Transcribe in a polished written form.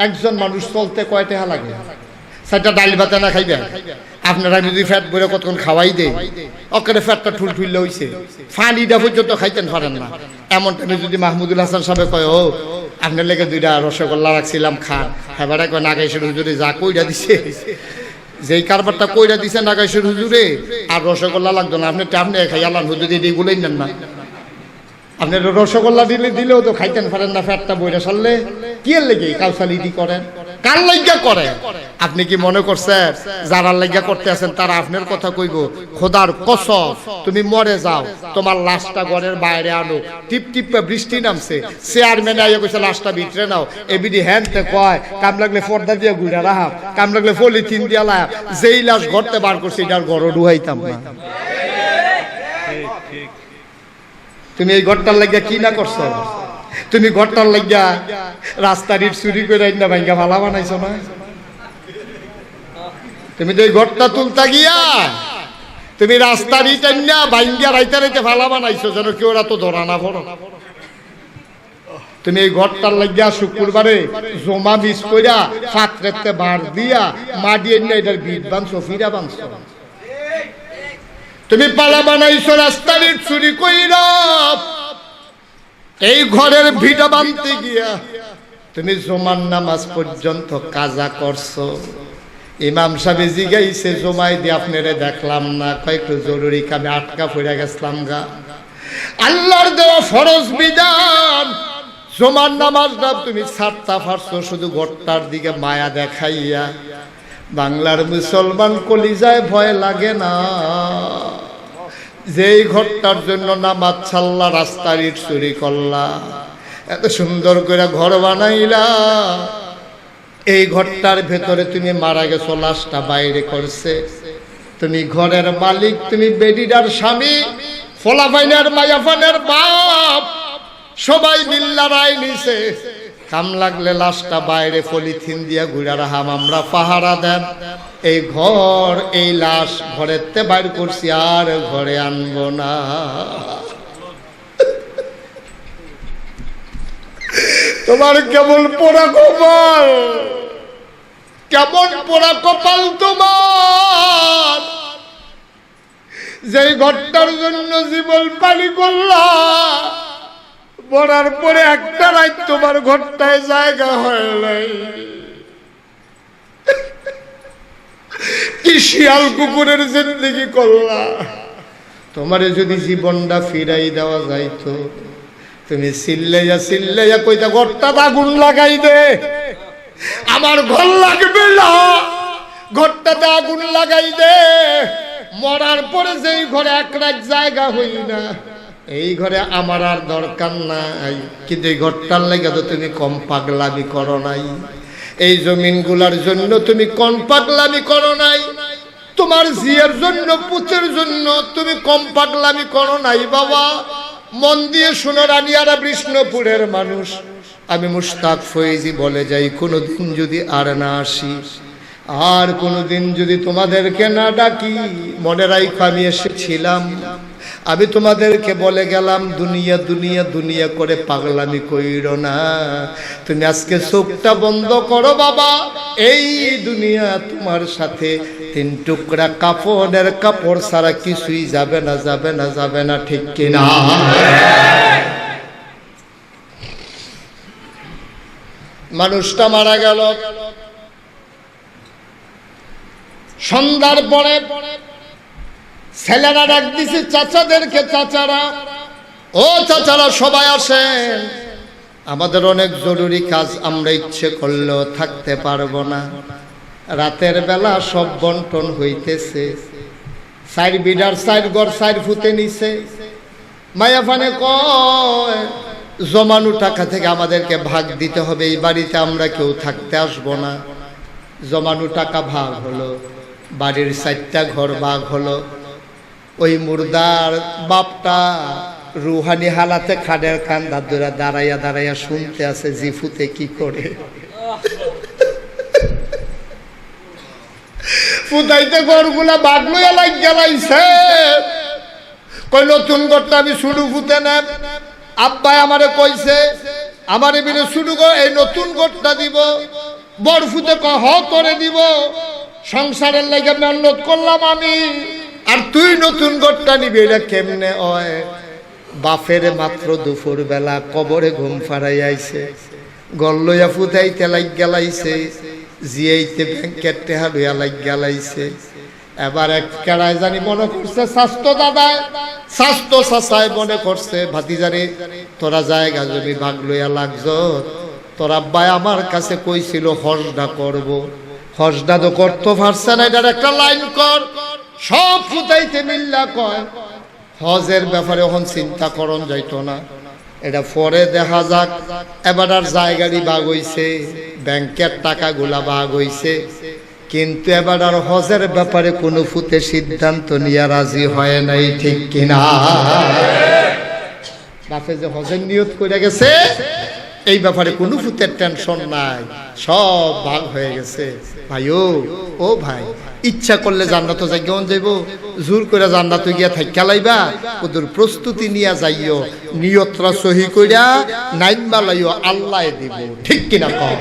একজন মানুষ চলতে কয় টাকা লাগে? 4টা ডাল ভাত না খাইবে? আপনারা যদি ফ্যাট বইরে কতক্ষণ খাওয়াই দেয় ওখানে ফ্যাটটা ঠুলঠুললে হইছে, ফানিটা পর্যন্ত খাইতেন পারেন না। এমন টাইমে যদি মাহমুদুল হাসান সাহেব কয় ও আপনার লেগে 2টা রসগোল্লা রাখছিলাম খান, হেবারে কয় নাগাইশের হুজুরে যা কইরা দিছে, যেই কারবারটা কইরা দিছে নাগাইশের হুজুরে আর রসগোল্লা লাগতো না, আপনি খাই আল্লাহ হুজুর এগুলোই নেন না। আপনার রসগোল্লা দিলেও তো খাইতেন পারেন না, ফ্যাটটা বইরা সারলে কি এর লেগে কাউসালিটি করেন? কার লাইগা করে? আপনি কি মনে করছেন যারা লাইগা করতে আছেন তারা আপনার কথা কইব? খোদার কসম, তুমি মরে যাও, তোমার লাশটা ঘরের বাইরে আনো, টিপ টিপ বৃষ্টি নামছে, চেয়ারম্যান আইয়া কইছে লাশটা ভিতরে নাও, এবিডি হ্যান্ডতে কয় কাম লাগলে পর্দা দিয়ে ঘুরে রাখাম, কাম লাগলে পলিথিন দিয়া লাগাম, যেই লাশ ঘরতে বার করছে এটার ঘরও ডুহাইতাম না। তুমি এই ঘরটার লাগিয়া কি না করছো? তুমি ঘরটার লাগিয়া রাস্তার ইট চুরি করে না ভাঙ্গা ভালা বানাইছো না? তুমি তো এই ঘরটা তুলতা গিয়া তুমি রাস্তার ইট না ভাঙ্গা রাইতে রাইতে ভালা বানাইছো যেন কেউ তো ধরা না পড়ো। তুমি এই ঘরটার লাগিয়া শুক্রবারে জমা মিস কইরা ফাতরেতে বার দিয়া মাডিয়ে না এটার বিট বানছো, ফিরা বানছো। তুমি পালা বানাইছো রাস্তার ইট চুরি কইরা, এই ঘরের ভিটা বানতে গিয়া তুমি জমান নামাজ পর্যন্ত কাজা করছো। ইমাম সাহেব জিগাইছে জমাই দিয়ে আপনারে দেখলাম না, কয়েকটু জরুরি কামে আটকা পড়ে গেছিলাম গা। আল্লাহর দেওয়া ফরজ বিধান জমান নামাজটা তুমি ছাড়তা পারছো শুধু ঘরটার দিকে মায়া দেখাইয়া। বাংলার মুসলমান কলিজায় ভয় লাগে না? যেই ঘরটার জন্য নামাজ ছাড়লা, রাস্তার ইট চুরি করলা, এত সুন্দর করে ঘর বানাইলা, এই ঘরটার ভেতরে তুমি মারা গেছো, লাশটা বাইরে করছে। তুমি ঘরের মালিক, তুমি বেডিটার স্বামী, ফলাফাইনের মায়াফানের বাপ, সবাই মিল্লা রায় নিছে, কাম লাগলে লাশটা বাইরে পলিথিন দিয়া ঘুরা রাহাম, আমরা পাহারা দেন। এই ঘর এই লাশ ঘরেতে বাইর করছি, আর ঘরে আনবো না। তোমার কেমন পোড়া কপাল, কেমন পোড়া কপাল তোমার, যেই ঘরটার জন্য জীবন পানি করলা, মরার পরে একটা রাত তোমার ঘরটায় জায়গা হয় নাই। কি শিয়াল কুকুরের জিন্দেগি করলা। তোমারে যদি জীবনটা ফিরাই দেওয়া যাইতো, তুমি চিল্লাইয়া কইতা ঘরটাতে আগুন লাগাই দে, আমার ঘর লাগবে না, ঘরটাতে আগুন লাগাই দে। মরার পরে যেই ঘরে এক রাত জায়গা হই না, এই ঘরে আমার আর দরকার নাই। কিন্তু এই ঘরটার লাগে তো তুমি কম পাগলামি করো নাই, এই জমিনগুলার জন্য তুমি কম পাগলামি করো নাই, তোমার জিয়ার জন্য পুতের জন্য তুমি কম পাগলামি করো নাই। বাবা মন দিয়ে শোনো, রানিয়ারা বিষ্ণুপুরের মানুষ, আমি মুশতাক ফয়েজি বলে যাই, কোনোদিন যদি আর না আসি, আর কোনোদিন যদি তোমাদেরকে না ডাকি, মনে রাখো আমি এসেছিলাম, আমি তোমাদেরকে বলে গেলাম দুনিয়া দুনিয়া দুনিয়া করে পাগলামি কইরো না। তুমি আজকে চোখটা বন্ধ করো বাবা, এই দুনিয়া তোমার সাথে 3 টুকরা কাপড়ের কাপড় ছাড়া কিছুই যাবে না, যাবে না, যাবে না, ঠিক কিনা? মানুষটা মারা গেল, সন্ধ্যার পরে ছেলেরা ডাক দিছে চাচাদেরকে, চাচারা ও চাচারা সবাই আসেন, আমাদের অনেক জরুরি কাজ, আমরা ইচ্ছে করলেও থাকতে পারবো না। রাতের বেলা সব বন্টন হইতেছে, 4 বিডার 4 ঘর 4 ফুতে নিছে। মায়াফানে কয় জমানো টাকা থেকে আমাদেরকে ভাগ দিতে হবে, এই বাড়িতে আমরা কেউ থাকতে আসবো না। জমানো টাকা ভাগ হলো, বাড়ির 4টা ঘর ভাগ হলো। ওই মুর্দার বাপটা রুহানি হালাতে খাদের কান্দা ধরে দাঁড়াইয়া দাঁড়াইয়া শুনতে আছে জিফুতে কি করে। ফুটাইতে ঘরগুলা ভাগ লইয়া লাগ গেলাইছে, কই নতুন ঘরটা আমি শুরু ফুতে নেব। আব্বাই আমারে কইছে, আমারে বিলে শুরু কর, এই নতুন ঘরটা দিব। বরফুতে কহ করে দিব, সংসারের লাগে মেহনত করলাম আমি, আর তুই নতুন ঘরটা নিবি, এটা কেমনে হয়? বাপের মাত্র দুপুর বেলা কবরে ঘুম ফারাই আইছে, গল্লইয়া ফুটাইতে লাগ গেলাইছে, জিয়াইতে ব্যাংকের টেহা লইয়া লাগ গেলাইছে। এবার এক কেড়ায় জানি মনে করছে স্বাস্থ্য দাদায়, স্বাস্থ্য চাচায় মনে করছে ভাতিজারে তোরা জায়গা জমি ভাগ লইয়া লাগছ, তোর আব্বাই আমার কাছে কইছিল হজটা করব, হজটা তো করতে পারছে না, এটার একটা লাইন কর। সব ফুটাইতে মিল্লা কয় হজের ব্যাপারে এখন চিন্তা করন যাইতো না, এটা পরে দেখা যাক। এবার আর জায়গারই ভাগ হইছে, ব্যাংকের টাকাগুলা ভাগ হইছে, কিন্তু এবার আর হজের ব্যাপারে কোনো ফুতে সিদ্ধান্ত নিয়ে রাজি হয় নাই, ঠিক কিনা? বাপে যে হজের নিয়ত করে গেছে, এই ব্যাপারে কোনো ফুতের টেনশন নাই, সব ভাগ হয়ে গেছে। ভাই ও ভাই, ইচ্ছা করলে জান্নাত যাই কেমন যাইব, জোর করে জান্নাত গিয়া থাইকা লাইবা, ওদের প্রস্তুতি নিয়ে যাইও, নিয়তরা সহি কইরা নাইন বালাইও, আল্লাহ দিব, ঠিক কিনা কম?